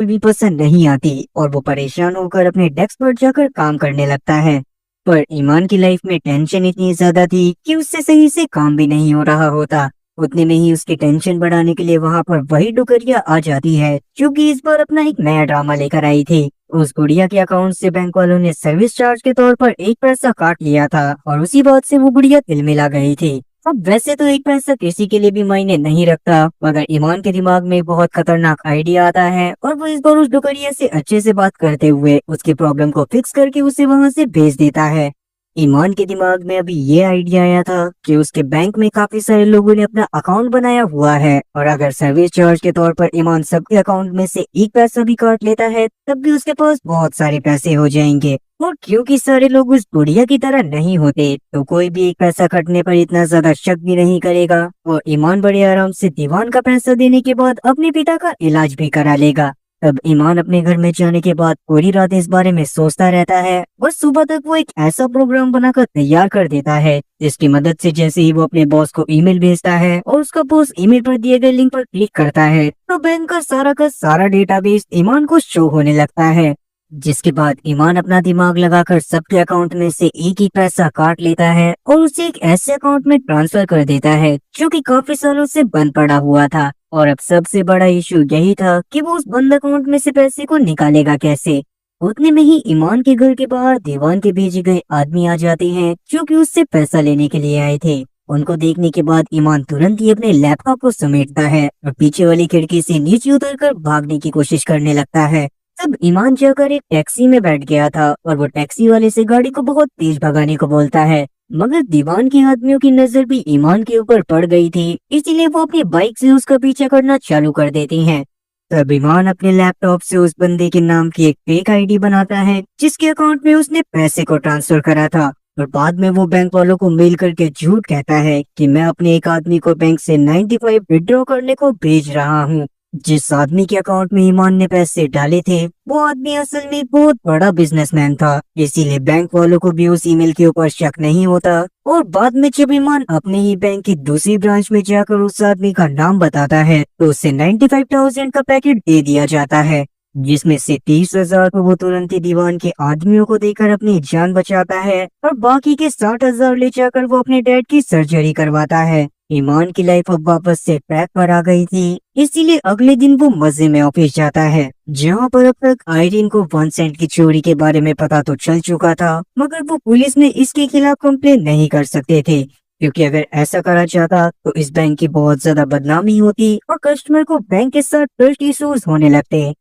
भी पसंद नहीं आती और वो परेशान होकर अपने डेस्क पर जाकर काम करने लगता है। पर ईमान की लाइफ में टेंशन इतनी ज्यादा थी कि उससे सही से काम भी नहीं हो रहा होता। उतने में ही उसकी टेंशन बढ़ाने के लिए वहां पर वही डुकरिया आ जाती है, जो कि इस बार अपना एक नया ड्रामा लेकर आई थी। उस गुड़िया के अकाउंट से बैंक वालों ने सर्विस चार्ज के तौर पर एक पैसा काट लिया था और उसी बात से वो गुड़िया तिलमिला गई थी। अब वैसे तो एक पैसा किसी के लिए भी मायने नहीं रखता, मगर ईमान के दिमाग में एक बहुत खतरनाक आइडिया आता है और वो इस बार उस डुकरिया से अच्छे से बात करते हुए उसकी प्रॉब्लम को फिक्स करके उसे वहां से भेज देता है। ईमान के दिमाग में अभी ये आइडिया आया था कि उसके बैंक में काफी सारे लोगों ने अपना अकाउंट बनाया हुआ है और अगर सर्विस चार्ज के तौर पर ईमान सबके अकाउंट में से एक पैसा भी काट लेता है तब भी उसके पास बहुत सारे पैसे हो जाएंगे। और क्योंकि सारे लोग उस बुढ़िया की तरह नहीं होते तो कोई भी एक पैसा कटने पर इतना ज्यादा शक भी नहीं करेगा और ईमान बड़े आराम से दीवान का पैसा देने के बाद अपने पिता का इलाज भी करा लेगा। तब ईमान अपने घर में जाने के बाद पूरी रात इस बारे में सोचता रहता है और सुबह तक वो एक ऐसा प्रोग्राम बनाकर तैयार कर देता है जिसकी मदद से जैसे ही वो अपने बॉस को ईमेल भेजता है और उसका बॉस ईमेल पर दिए गए लिंक पर क्लिक करता है तो बैंक का सारा डेटाबेस ईमान को शो होने लगता है। जिसके बाद ईमान अपना दिमाग लगाकर सबके अकाउंट में से एक ही पैसा काट लेता है और उसे एक ऐसे अकाउंट में ट्रांसफर कर देता है जो कि काफी सालों से बंद पड़ा हुआ था। और अब सबसे बड़ा इशू यही था कि वो उस बंद अकाउंट में से पैसे को निकालेगा कैसे। उतने में ही ईमान के घर के बाहर दीवान के भेजे गए आदमी आ जाते हैं जो कि उससे पैसा लेने के लिए आए थे। उनको देखने के बाद ईमान तुरंत ही अपने लैपटॉप को समेटता है और पीछे वाली खिड़की से नीचे उतरकर भागने की कोशिश करने लगता है। तब ईमान जाकर एक टैक्सी में बैठ गया था और वो टैक्सी वाले से गाड़ी को बहुत तेज भगाने को बोलता है, मगर दीवान के आदमियों की नजर भी ईमान के ऊपर पड़ गई थी, इसीलिए वो अपनी बाइक से उसका पीछा करना चालू कर देती हैं। तब ईमान अपने लैपटॉप से उस बंदे के नाम की एक फेक आईडी बनाता है जिसके अकाउंट में उसने पैसे को ट्रांसफर करा था और बाद में वो बैंक वालों को मेल करके झूठ कहता है कि मैं अपने एक आदमी को बैंक से 95 विड्रॉ करने को भेज रहा हूँ। जिस आदमी के अकाउंट में ईमान ने पैसे डाले थे वो आदमी असल में बहुत बड़ा बिजनेसमैन था, इसीलिए बैंक वालों को भी उस ईमेल के ऊपर शक नहीं होता। और बाद में जब ईमान अपने ही बैंक की दूसरी ब्रांच में जाकर उस आदमी का नाम बताता है तो उसे 95,000 का पैकेट दे दिया जाता है, जिसमें से 30,000 को वो तुरंत ही दीवान के आदमियों को देकर अपनी जान बचाता है और बाकी के 60,000 ले जाकर वो अपने डैड की सर्जरी करवाता है। ईमान की लाइफ अब वापस से ट्रैक पर आ गई थी, इसीलिए अगले दिन वो मजे में ऑफिस जाता है जहाँ पर अब तक आयरीन को 1 सेंट की चोरी के बारे में पता तो चल चुका था, मगर वो पुलिस में इसके खिलाफ कंप्लेन नहीं कर सकते थे क्योंकि अगर ऐसा करा जाता तो इस बैंक की बहुत ज्यादा बदनामी होती और कस्टमर को बैंक के साथ ट्रस्ट इश्यूज होने लगते।